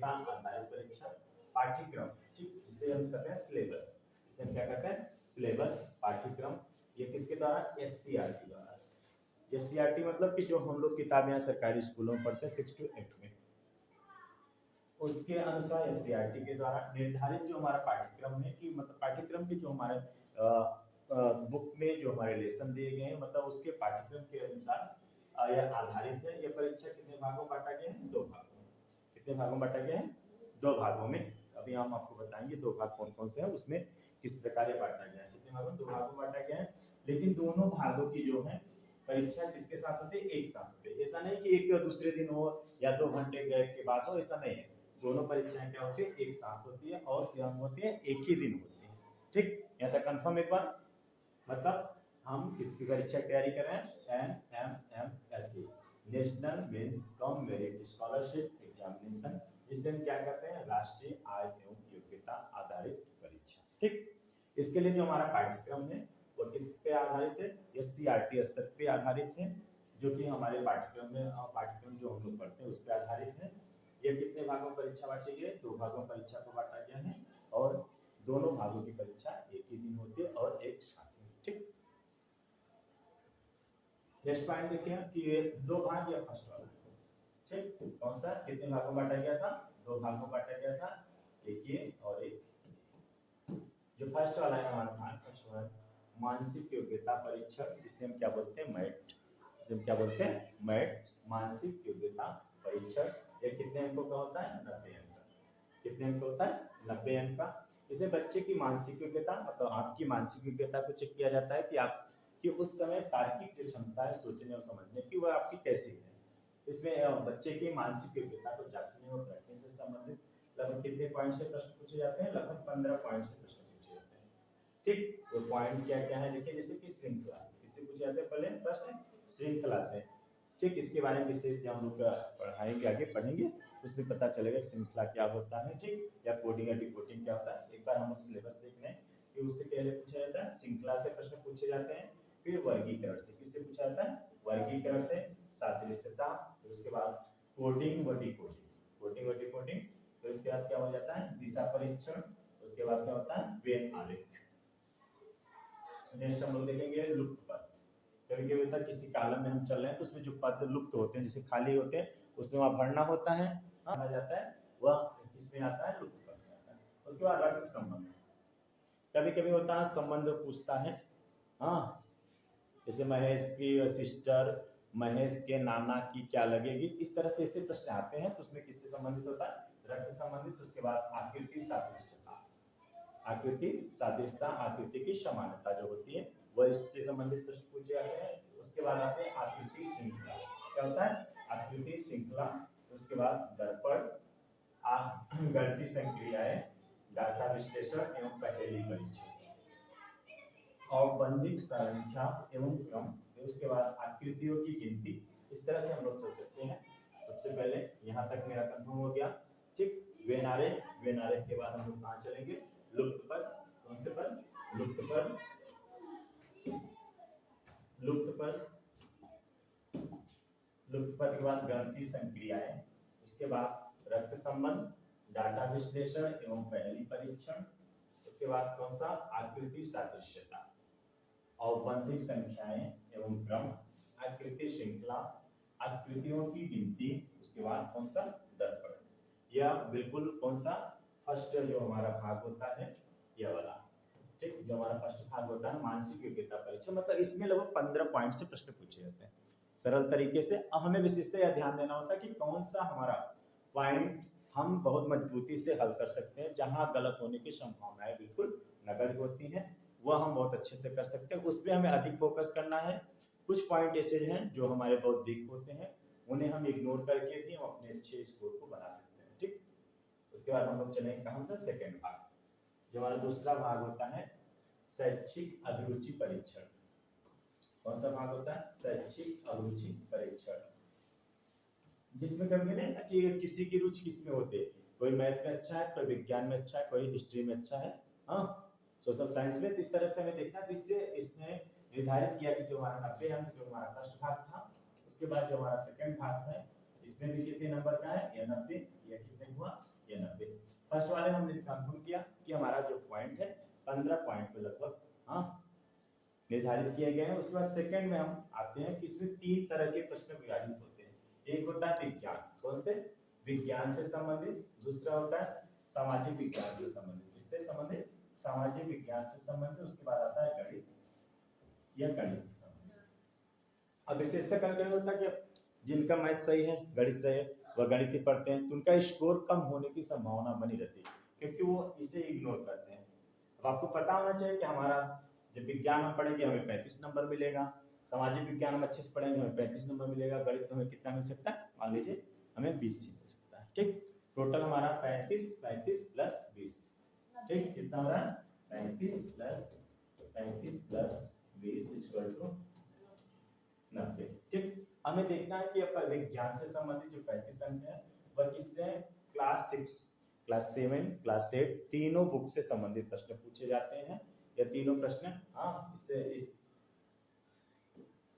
योग्यता आधारित परीक्षा पाठ्यक्रम, ठीक, जिसे हम कहते हैं सिलेबस, जिसे हम क्या कहते हैं सिलेबस पाठ्यक्रम, ये किसके द्वारा एससीईआरटी द्वारा। एससीईआरटी मतलब कि जो हम लोग किताबें या सरकारी स्कूलों में पढ़ते हैं 6 to 8 में, उसके अनुसार एससीईआरटी के द्वारा निर्धारित जो हमारा पाठ्यक्रम है कि मतलब पाठ्यक्रम के जो हमारे बुक में जो हमारे लेसन दिए गए हैं मतलब उसके पाठ्यक्रम के अनुसार यह आधारित है। यह परीक्षा कितने भागों में बांटा गया है, 2 भागों में। कितने भागों में बांटा गया है, 2 भागों में। अभी हम आपको बताएंगे 2 भाग कौन कौन से हैं, उसमें किस प्रकार ये बांटा गया है। कितने भागों में, 2 भागों में बांटा गया है। लेकिन दोनों भागों की जो है परीक्षा किसके साथ होती है, एक साथ होती है। ऐसा नहीं कि एक दूसरे दिन हो या 2 घंटे गैप के बाद हो, ऐसा नहीं है। दोनों परीक्षाएं क्या होती है, एक साथ होती है और क्या होती है, एक ही दिन होती है। ठीक, यहाँ तक कंफर्म एक बार। मतलब हम किसकी परीक्षा की तैयारी कर रहे हैं, NMMSE, national means cum merit scholarship examination, जिसे हम क्या कहते हैं राष्ट्रीय आय एवं योग्यता आधारित परीक्षा। ठीक, इसके लिए जो हमारा पाठ्यक्रम है वो किस पे आधारित है, एससीईआरटी स्तर पे आधारित है, जो कि हमारे पाठ्यक्रम जो हम लोग पढ़ते हैं उस पे आधारित है। ये कितने भागों में परीक्षा बांटी गई है, 2 भागों में परीक्षा को बांटा गया है और दोनों भागों की परीक्षा एक ही दिन होती है और एक साथ ही। ठीक, नेक्स्ट पॉइंट देखिए कि 2 भाग या फर्स्ट वाला, ठीक, कौन सा, कितने भागों में बांटा गया था, 2 भागों में बांटा गया था, एक ये और एक। जो फर्स्ट वाला है हमारा भाग, फर्स्ट वाला मानसिक योग्यता परीक्षा, जिसे हम क्या बोलते हैं मैट, जिसे हम क्या बोलते हैं मैट, मानसिक योग्यता परीक्षा। ये कितने अंकों का होता है, 90 अंक का। कितने अंक होता है, 90 अंक का। इसे बच्चे की मानसिक योग्यता मतलब आपकी मानसिक योग्यता को चेक किया जाता है कि आप कि उस समय तार्किक जो क्षमता है सोचने और समझने की वह आपकी कैसी है। इसमें बच्चे की मानसिक योग्यता को जांचने और रखने से संबंधित लगभग कितने पॉइंट से प्रश्न पूछे जाते हैं, लगभग 15 पॉइंट से प्रश्न पूछे जाते हैं। ठीक, तो पॉइंट क्या क्या है देखिए, जैसे कि श्रृंखला किससे पूछे जाते हैं, पहले प्रश्न श्रृंखला से। ठीक, इसके बारे में विशेष हम लोग पढ़ाएंगे, आगे पढ़ेंगे, उसमें पता चलेगा श्रृंखला क्या होता है। ठीक, या कोडिंग या डिकोडिंग क्या होता है। एक बार हम लोग सिलेबस देख लें कि उससे पहले पूछा जाता है श्रृंखला से प्रश्न पूछे जाते हैं, फिर वर्गीकरण से, किससे पूछा जाता है, वर्गीकरण से, सादृश्यता, फिर उसके बाद कोडिंग व डिकोडिंग, कोडिंग व डिकोडिंग, फिर उसके बाद क्या हो जाता है दिशा परीक्षण, उसके बाद क्या होता है वेन आलेख। नेक्स्ट हम लोग देखेंगे लुप्त पद। कभी कभी होता है किसी कॉलम में हम चल रहे हैं तो उसमें जो पद लुप्त होते हैं, जैसे खाली होते हैं, उसमें वहां भरना होता है, आ जाता है वह किसमें आता है, लुप्त पद में आता है। उसके बाद रक्त संबंध, कभी कभी होता है संबंध पूछता है, हाँ, जैसे महेश की सिस्टर, महेश के नाना की क्या लगेगी, इस तरह से ऐसे प्रश्न आते हैं तो उसमें किससे संबंधित होता है, रक्त संबंधित। उसके बाद आकृति सादृश्यता, आकृति सादृश्यता, आकृति की समानता जो होती है वह इससे संबंधित प्रश्न पूछे जाते हैं। उसके बाद आते हैं आकृति श्रृंखला, क्या होता है आकृति श्रृंखला। उसके बाद दर्पण, गणितीय संक्रियाएं, डाटा विश्लेषण एवं पहेली परीक्षण, औपबंधिक संख्या एवं क्रम, उसके बाद आकृतियों की गिनती। इस तरह से हम लोग सोच सकते हैं। सबसे पहले यहाँ तक मेरा कंफर्म हो गया। ठीक, वेनारे, वेनारे के बाद हम लोग कहाँ चलेंगे, लुप्त पद, कौन से पद, लुप्त पद, लुप्त पद, लुप्त पद के बाद गणितीय संक्रियाएं, उसके बाद रक्त संबंध, डाटा विश्लेषण एवं पहेली परीक्षण, उसके बाद कौन सा आकृति सादृश्यता, औपबंधिक संख्याएं एवं क्रम, आकृति श्रृंखला, आकृतियों की गिनती, उसके बाद कौन सा दर्पण। यह बिल्कुल कौन सा फर्स्ट जो हमारा भाग होता है यह वाला। ठीक, जो हमारा फर्स्ट भाग होता है मानसिक योग्यता परीक्षा, मतलब इसमें लगभग 15 पॉइंट से प्रश्न पूछे जाते हैं सरल तरीके से। अब हमें विशेषतः यह ध्यान देना होता है कि कौन सा हमारा पॉइंट हम बहुत मजबूती से हल कर सकते हैं, जहां गलत होने की संभावनाएं बिल्कुल नगण्य होती हैं, वह हम बहुत अच्छे से कर सकते हैं। उस पर हमें अधिक फोकस करना है। कुछ पॉइंट ऐसे हैं जो हमारे बहुत वीक होते हैं, उन्हें हम इग्नोर करके भी हम अपने अच्छे स्कोर को बना सकते हैं। ठीक, उसके बाद हम लोग चलेंगे कहां से, सेकंड भाग, जो हमारा दूसरा भाग होता है शैक्षिक अभिरुचि परीक्षण। कौन सा भाग होता है, शैक्षिक अभिरुचि परीक्षण, जिसमें कभी नहीं था कि किसी की रुचि किसमें होती है, कोई मैथ में अच्छा है, कोई विज्ञान में अच्छा है, कोई हिस्ट्री में अच्छा है, हाँ, सोशल साइंस में। इस तरह से हमें देखना, जिससे इसने निर्धारित किया कि जो हमारा 90 अंक जो हमारा फर्स्ट भाग था, उसके बाद जो हमारा सेकंड भाग है इसमें भी कितने नंबर का है, यह 90, यह कितने हुआ ये 90। फर्स्ट वाले में हमने कंफर्म किया कि हमारा जो पॉइंट है 15 पॉइंट पे लगभग हाँ निर्धारित किए गए हैं। उसके बाद सेकंड में हम आते हैं कि इसमें 3 तरह के प्रश्न विभाजित होते हैं। एक होता है विज्ञान, कौन से? विज्ञान से संबंधित। दूसरा होता है सामाजिक विज्ञान से संबंधित। किससे संबंधित? सामाजिक विज्ञान से संबंधित। उसके बाद आता है गणित या गणित से संबंधित। अब विशेषता क्या होता है कि जिनका मैथ सही है, गणित सही है, वह गणित ही पढ़ते हैं, तो उनका स्कोर कम होने की संभावना बनी रहती है क्योंकि वो इसे इग्नोर करते हैं। अब आपको पता होना चाहिए कि हमारा जब विज्ञान हम पढ़ेंगे हमें 35 नंबर मिलेगा, सामाजिक विज्ञान हम अच्छे से पढ़ेंगे हमें 35 नंबर मिलेगा, गणित में हमें कितना मिल सकता है? मान लीजिए हमें 20 मिल सकता है। ठीक, टोटल हमारा 35 प्लस 20, ठीक कितना हो रहा है? 35 प्लस 20 इक्वल टू 90। ठीक, हमें देखना है कि विज्ञान से संबंधित जो 35 अंक है वह किससे? क्लास 6, क्लास 7, क्लास 8 तीनों बुक से संबंधित प्रश्न पूछे जाते हैं। या तीनों प्रश्न इससे इस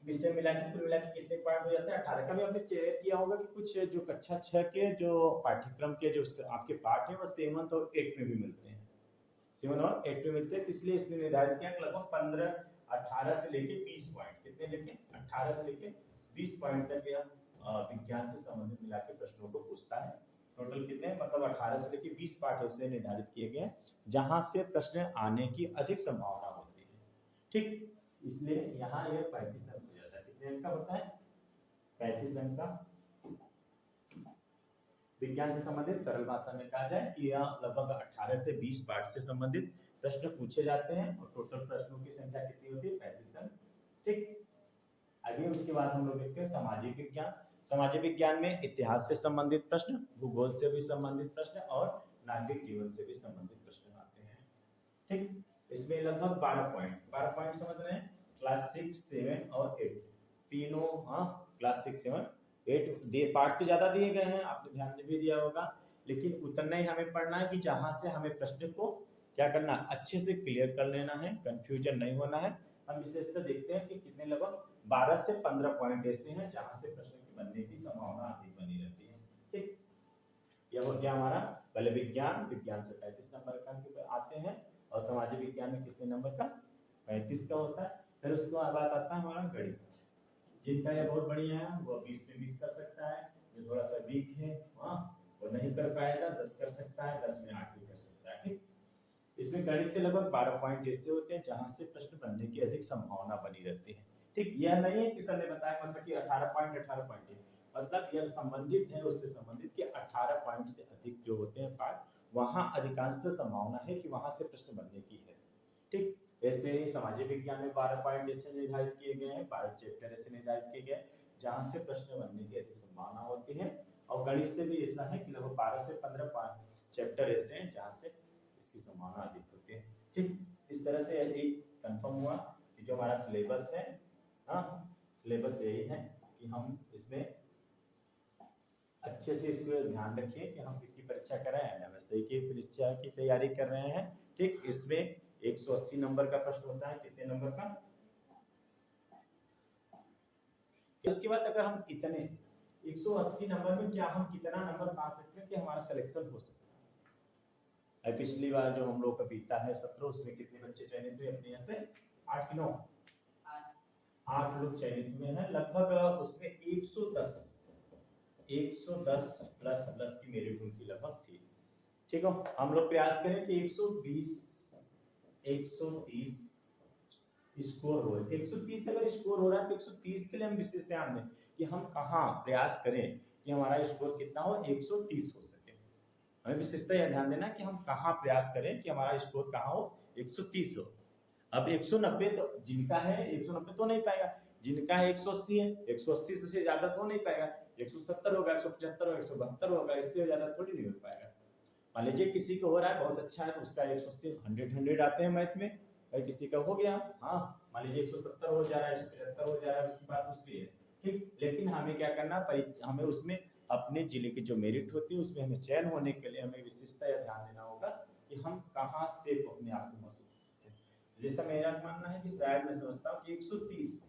विषय मिला के कुल मिला के कितने पॉइंट हो जाते हैं? 18 का भी आपने क्लियर किया होगा कि कुछ जो कक्षा 6 के जो पाठ्यक्रम के जो आपके पाठ है वो 7th और 8th में भी मिलते हैं, 7 और 8 में मिलते हैं। इसलिए इसने निर्धारित किया कि लगभग 18 से लेके 20 पॉइंट, कितने लेके? 18 से लेके 20 पॉइंट तक यह विज्ञान से संबंधित मिला के प्रश्नों को पूछता है। टोटल कितने? मतलब 18 से लेके 20 पाठ ऐसे निर्धारित किए गए जहां से प्रश्न आने की अधिक संभावना होती है। ठीक, इसलिए यहाँ यह 35 अंक हो जाता है। कितने अंक का होता है? 35 अंक का। विज्ञान से संबंधित सरल भाषा में कहा जाए कि यह लगभग 18 से 20 पाठ से संबंधित प्रश्न पूछे जाते हैं और टोटल प्रश्नों की संख्या कितनी होती है? 35 अंक। ठीक, आगे उसके बाद हम लोग देखते हैं सामाजिक विज्ञान। सामाजिक विज्ञान में इतिहास से संबंधित प्रश्न, भूगोल से भी संबंधित प्रश्न और नागरिक जीवन से भी संबंधित प्रश्न आते हैं। ठीक, इसमें लगभग 12 पॉइंट समझ रहे हैं? क्लास 6, 7 और 8 तीनों क्लास 6, 7, 8 दिए पार्ट तो ज्यादा दिए गए हैं, आपने ध्यान भी दिया होगा, लेकिन उतना ही हमें पढ़ना है कि जहां से हमें प्रश्न को क्या करना, अच्छे से क्लियर कर लेना है, कंफ्यूजन नहीं होना है। हम विशेषता देखते हैं कि कितने लगभग 12 से 15 पॉइंट ऐसे हैं जहां से प्रश्न की बनने की संभावना अधिक बनी रहती है। ठीक, यह हो गया हमारा पहले विज्ञान से 35 नंबर का आते हैं और सामाजिक विज्ञान में कितने नंबर का? 35 का होता है। फिर उसके बाद आता है हमारा गणित, जिनका यह बहुत बढ़िया है वो 20 में 20 कर सकता है, जो थोड़ा सा वीक है वो नहीं कर पाएगा, 10 कर सकता है, 10 में 8 भी कर सकता है। ठीक, इसमें गणित से लगभग 12 पॉइंट ऐसे होते हैं जहां से प्रश्न बनने की अधिक संभावना बनी रहती है। ठीक, यह नहीं है कि सर ने बताया मतलब कि 18 पॉइंट है, मतलब यह संबंधित है उससे संबंधित कि 18 पॉइंट से अधिक जो होते हैं पार्ट, वहां अधिकांशतः संभावना है कि वहां से प्रश्न बनने की है। ठीक, ऐसे ही सामाजिक विज्ञान में 12 पॉइंट ऐसे निर्धारित किए गए हैं, 12 चैप्टर ऐसे निर्धारित किए गए जहां से प्रश्न बनने की अधिक संभावना होती है। और गणित से भी ऐसा है कि लगभग 12 से 15 चैप्टर ऐसे हैं जहां से इसकी संभावना अधिक होती है। ठीक, इस तरह से यही कंफर्म हुआ कि जो हमारा सिलेबस है, सिलेबस यही है कि हम इसमें अच्छे से इसको ध्यान रखिए कि हम किसकी परीक्षा कर रहे हैं, एनएमएसआई की परीक्षा की तैयारी कर रहे हैं। ठीक, इसमें 180 नंबर का प्रश्न होता है, कितने नंबर का? इसके बाद अगर हम इतने 180 नंबर में क्या हम कितना नंबर पा सकते हैं कि हमारा सिलेक्शन हो सकता है? पिछली बार जो हम लोग का बीता है 17, उसमें कितने बच्चे चयनित हुए अपने यहाँ से? 8 कि 9? 8 लोग चयनित हुए हैं। लगभग उसमें 110 प्लस की मेरिट उनकी लगभग थी। ठीक हो, हम लोग प्रयास करें कि 130 स्कोर हो। 130 अगर स्कोर हो रहा है तो 130 के लिए हम विशेष ध्यान दें कि हम कहाँ प्रयास करें कि हमारा स्कोर कितना हो, 130 हो सके। हमें विशेषता यह ध्यान देना कि हम कहाँ प्रयास करें कि हमारा स्कोर कहाँ हो, 130 हो। अब 190 तो जिनका है 190 तो नहीं पाएगा, जिनका है 180 है, 180 से ज्यादा तो नहीं पाएगा, 170 होगा, 175 होगा, 172 होगा, इससे ज्यादा थोड़ी नहीं हो पाएगा। मान लीजिए किसी को हो रहा है बहुत अच्छा है तो उसका 180 100 आते हैं मैथ में, भाई किसी का हो गया मान लीजिए 170 हो जा रहा है, 175 हो जा रहा है, उसकी बात दूसरी है। ठीक, लेकिन हमें क्या करना, हमें उसमें अपने जिले की जो मेरिट होती है उसमें हमें चयन होने के लिए हमें विशेषता यह ध्यान देना होगा कि हम कहाँ से अपने आप को महसूस करते हैं। जैसा मेरा मानना है कि शायद मैं समझता हूँ कि 130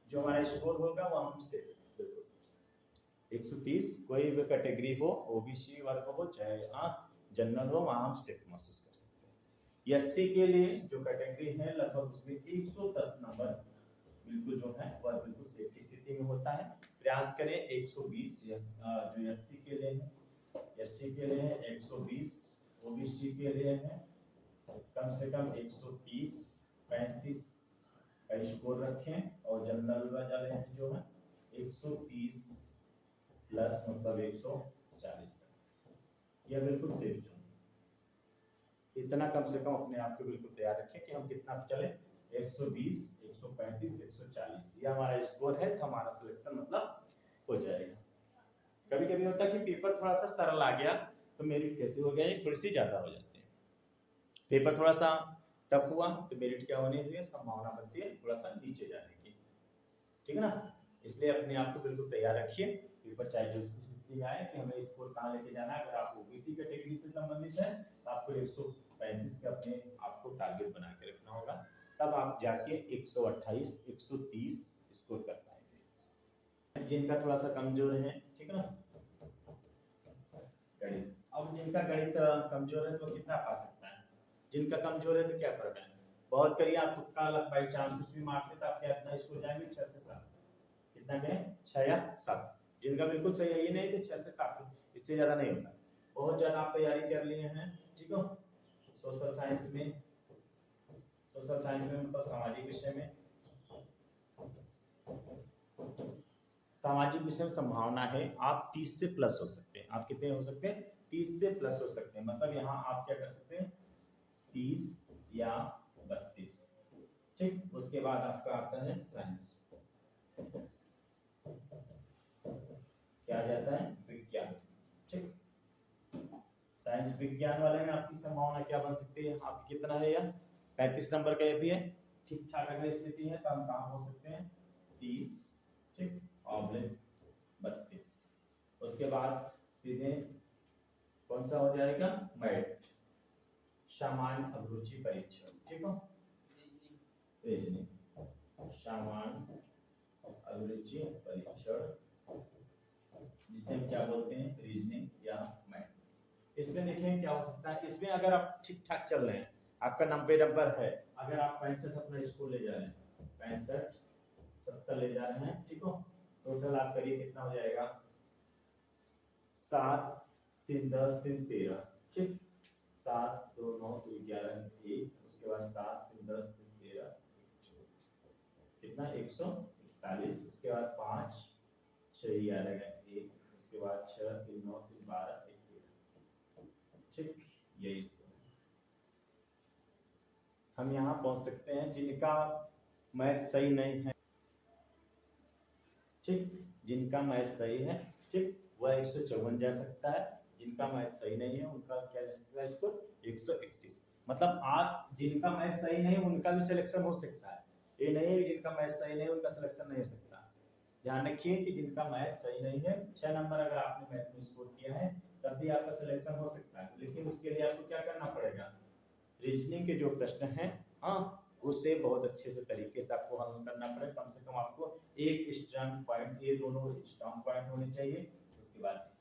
जो हमारा स्कोर होगा वो हम से 130 कोई भी कैटेगरी हो, ओबीसी वर्ग हो, चाहे जनरल हो, वहाँ हम सेफ महसूस कर सकते हैं। एससी के लिए जो कैटेगरी है लगभग उसमें 110 नंबर बिल्कुल जो है वह बिल्कुल सेफ की स्थिति में होता है। प्रयास करें 120 जो एससी के लिए है, एससी के लिए है 120, ओबीसी के लिए है कम से कम 130 35 का स्कोर रखें, और जनरल वाले हैं जो है 130 प्लस मतलब 140 तक। यह बिल्कुल सेफ जोन, इतना कम से कम अपने आप को बिल्कुल तैयार रखें कि हम कितना चले 120 135 140, यह हमारा स्कोर है तो हमारा सिलेक्शन मतलब हो जाएगा। कभी कभी होता है कि पेपर थोड़ा सा सरल आ गया तो मेरिट कैसे हो गया, थोड़ी सी ज्यादा हो जाती है। पेपर थोड़ा सा टफ हुआ तो मेरिट क्या होने की संभावना बनती है थोड़ा सा नीचे जाने की, ठीक है ना। इसलिए अपने आप को बिल्कुल तैयार रखिए, पेपर चाहे जो स्थिति में आए कि हमें स्कोर कहाँ लेके जाना है। अगर आप ओबीसी कैटेगरी से संबंधित है तो आपको 135 का अपने आपको टारगेट बना के रखना होगा, तब आप जाके 128 130 स्कोर कर पाएंगे। जिनका थोड़ा सा कमजोर है, ठीक है ना, गणित, अब जिनका गणित कमजोर है तो कितना पा सकता है, जिनका कमजोर है तो क्या फर्क है, बहुत करिए आप तुक्का बाई चांस कुछ भी मारते तो आप क्या इतना स्कोर जाएंगे 6 से 7, कितना कहें 6 या 7। जिनका बिल्कुल सही है ये नहीं तो 6 से 7, इससे ज्यादा नहीं होता। बहुत ज्यादा आप तैयारी कर लिए हैं, ठीक हो, सोशल साइंस में मतलब सामाजिक विषय में, सामाजिक विषय में संभावना है आप 30 से प्लस हो सकते हैं। आप कितने हो सकते हैं, 30 से प्लस हो सकते हैं, मतलब यहाँ आप क्या कर सकते हैं 30 या 32, ठीक। उसके बाद आपका आता है साइंस, क्या आ जाता है विज्ञान, ठीक। साइंस विज्ञान वाले में आपकी संभावना क्या बन सकती है, आपकी कितना है या 35 नंबर का ये भी है, ठीक ठाक अगर स्थिति है तो हम कहाँ हो सकते हैं 30, ठीक, और 32। उसके बाद सीधे कौन सा हो जाएगा मैथ, सामान्य अभिरुचि परीक्षण, ठीक हो, रीजनिंग, सामान्य अभिरुचि परीक्षण जिसे हम क्या बोलते हैं रीजनिंग या मैथ। इसमें देखें क्या हो सकता है, इसमें अगर आप ठीक ठाक चल रहे हैं, आपका 90 नंबर है, अगर आप 65 अपना स्कोर ले जा रहे हैं, 65 70 ले जा रहे हैं, ठीक हो, टोटल आप करिए कितना हो जाएगा 7 3 10 3 13, ठीक, 7 2 9 2 11 1, उसके बाद 7 3 10 3 13 कितना 141, उसके बाद 5 6 11 1, उसके बाद 6 3 9 3 12 1 13, ठीक, यही हम यहाँ पहुंच सकते हैं। जिनका मैथ सही नहीं है, ठीक, जिनका मैथ सही है, ठीक, वह 154 जा सकता है, जिनका मैथ सही नहीं है उनका क्या जा सकता है स्कोर 131। मतलब आप जिनका मैथ सही नहीं उनका भी सिलेक्शन हो सकता है, ये नहीं है कि जिनका मैथ सही नहीं उनका सिलेक्शन नहीं हो सकता। ध्यान रखिए कि जिनका मैथ सही नहीं है 6 नंबर अगर आपने मैथ में स्कोर किया है तब भी आपका सिलेक्शन हो सकता है, लेकिन उसके लिए आपको क्या करना पड़ेगा, रीजनिंग के जो प्रश्न हैं उसे बहुत अच्छे से तरीके से आपको हल करना पड़ेगा। कम से कम आपको एक स्ट्रांग पॉइंट, ये दोनों स्ट्रांग पॉइंट होने चाहिए। उसके बाद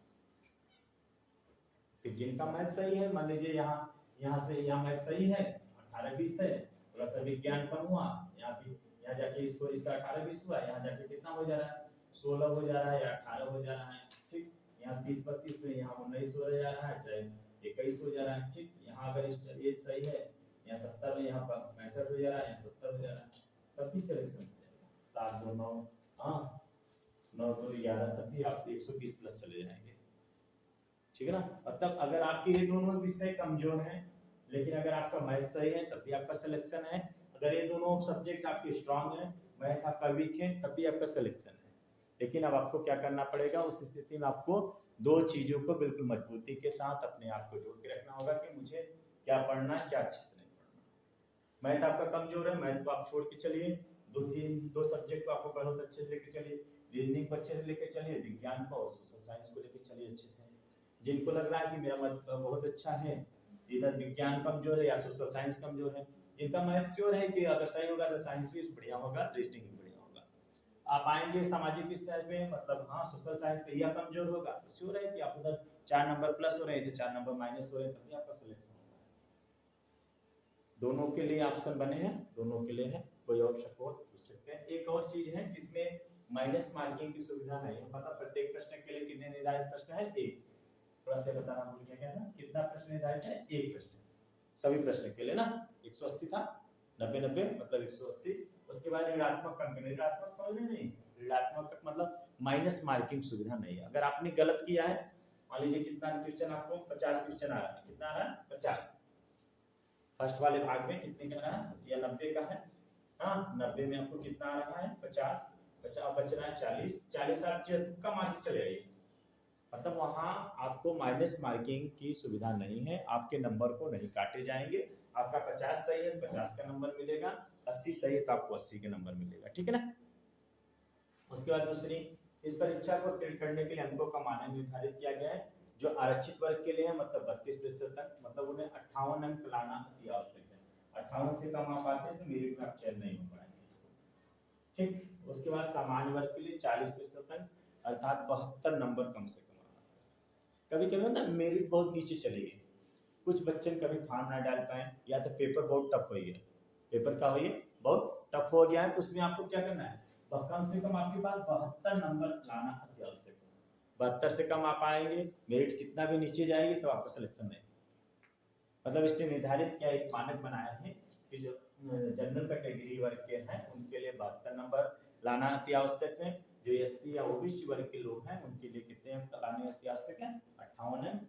फिर जिनका मैथ सही है, मान लीजिए यहाँ से यहाँ मैथ सही है 18-20 है, थोड़ा सा विज्ञान कम हुआ, यहाँ जाके इसको इसका 18-20 हुआ, यहाँ जाके कितना हो जा रहा है 16 हो जा रहा है या 18 हो जा रहा है, ठीक, यहाँ 30-32 में यहाँ 19 हो जा रहा है, चाहे 21 हो जा रहा है, ठीक। यहाँ अगर ये सही है, यहाँ 70 में यहाँ पर 65 हो जा रहा है, यहाँ 70 हो जा रहा है, तब भी सिलेक्शन हो जाएगा। 7 2 9 9 2 11, तब भी आप 120 प्लस चले जाएंगे, ठीक है ना। मतलब अगर आपके ये दोनों विषय कमजोर हैं, लेकिन अगर आपका मैथ सही है तब भी आपका सिलेक्शन है। अगर ये दोनों सब्जेक्ट आपके स्ट्रांग हैं, मैथ आपका वीक है, तब भी आपका सिलेक्शन है। लेकिन अब आपको क्या करना पड़ेगा, उस स्थिति में आपको दो चीजों को बिल्कुल मजबूती के साथ अपने आप को जोड़ के रखना होगा कि मुझे क्या पढ़ना है, क्या अच्छे से नहीं पढ़ना। मैथ आपका कमजोर है, मैथ को आप छोड़ के चलिए, दो सब्जेक्ट को आपको बहुत अच्छे से लेके चलिए, रीजनिंग को अच्छे से लेके चलिए, विज्ञान को और सोशल साइंस को लेके चलिए अच्छे से। जिनको लग रहा है कि मेरा मैथ बहुत अच्छा है, इधर विज्ञान कमजोर है या सोशल साइंस कमजोर है, जिनका मैथ श्योर है कि अगर सही होगा तो साइंस भी बढ़िया होगा, रीजनिंग भी बढ़िया होगा। आप आएंगे सामाजिक विषय में, मतलब सोशल साइंस पे यह कमजोर होगा तो श्योर है कि आप उधर 4 नंबर प्लस हो रहे थे, 4 नंबर माइनस हो रहे हैं, तभी आपका सिलेक्शन होगा। दोनों के लिए ऑप्शन बने हैं, दोनों के लिए है, कोई और सपोर्ट पूछ सकते हैं। एक और चीज है इसमें माइनस मार्किंग की सुविधा नहीं है, मतलब प्रत्येक प्रश्न के लिए कितने निर्धारित प्रश्न है, एक। थोड़ा सा बताना भूल गया, क्या था, कितना प्रश्न निर्धारित है, एक प्रश्न सभी प्रश्न के लिए ना। 180 था, 90 90 मतलब 180। उसके बाद ऋणात्मक अंक, ऋणात्मक समझ नहीं, ऋणात्मक मतलब माइनस मार्किंग सुविधा नहीं है। अगर आपने गलत किया है, मान लीजिए कितना क्वेश्चन आपको 50 क्वेश्चन आ रहा है, कितना आ रहा है 50, फर्स्ट वाले भाग में कितने का रहा है, या 90 का है, हाँ 90 में आपको कितना आ रहा है 50, 50 बच रहा है 40, 40 आप तुक्का मार के चले आइए, मतलब वहां आपको माइनस मार्किंग की सुविधा नहीं है, आपके नंबर को नहीं काटे जाएंगे। आपका 50 सही है 50 का नंबर मिलेगा, 80 सही है तो आपको 80 के नंबर मिलेगा, ठीक है ना। उसके बाद दूसरी, इस परीक्षा को उत्तीर्ण करने के लिए अंकों का मानक निर्धारित किया गया है। जो आरक्षित वर्ग के लिए है, मतलब 32% तक, मतलब उन्हें 58 अंक लाना अति आवश्यक है। 58 से कम आप आते हैं तो मेरिट में आप चयन नहीं हो पाएंगे, ठीक। उसके बाद सामान्य वर्ग के लिए 40% तक, अर्थात 72 नंबर कम से कम। कभी कभी ना मेरिट बहुत नीचे चले गए, कुछ बच्चे कभी फॉर्म ना डाल पाए, या तो पेपर बहुत टफ हो गया, पेपर का हो गया बहुत टफ हो गया है, तो उसमें आपको क्या करना है, कम से कम आपके पास 72 नंबर लाना अति आवश्यक है। 72 से कम आप आएंगे, मेरिट कितना भी नीचे जाएगी तो आपका सिलेक्शन नहीं, मतलब इसने निर्धारित किया, एक मानक बनाया है कि जो जनरल कैटेगरी वर्ग के हैं उनके लिए 72 नंबर लाना अति आवश्यक है। जो एससी या ओबीसी वर्ग के लोग हैं उनके लिए कितने अंक लाने अति आवश्यक है, 58 अंक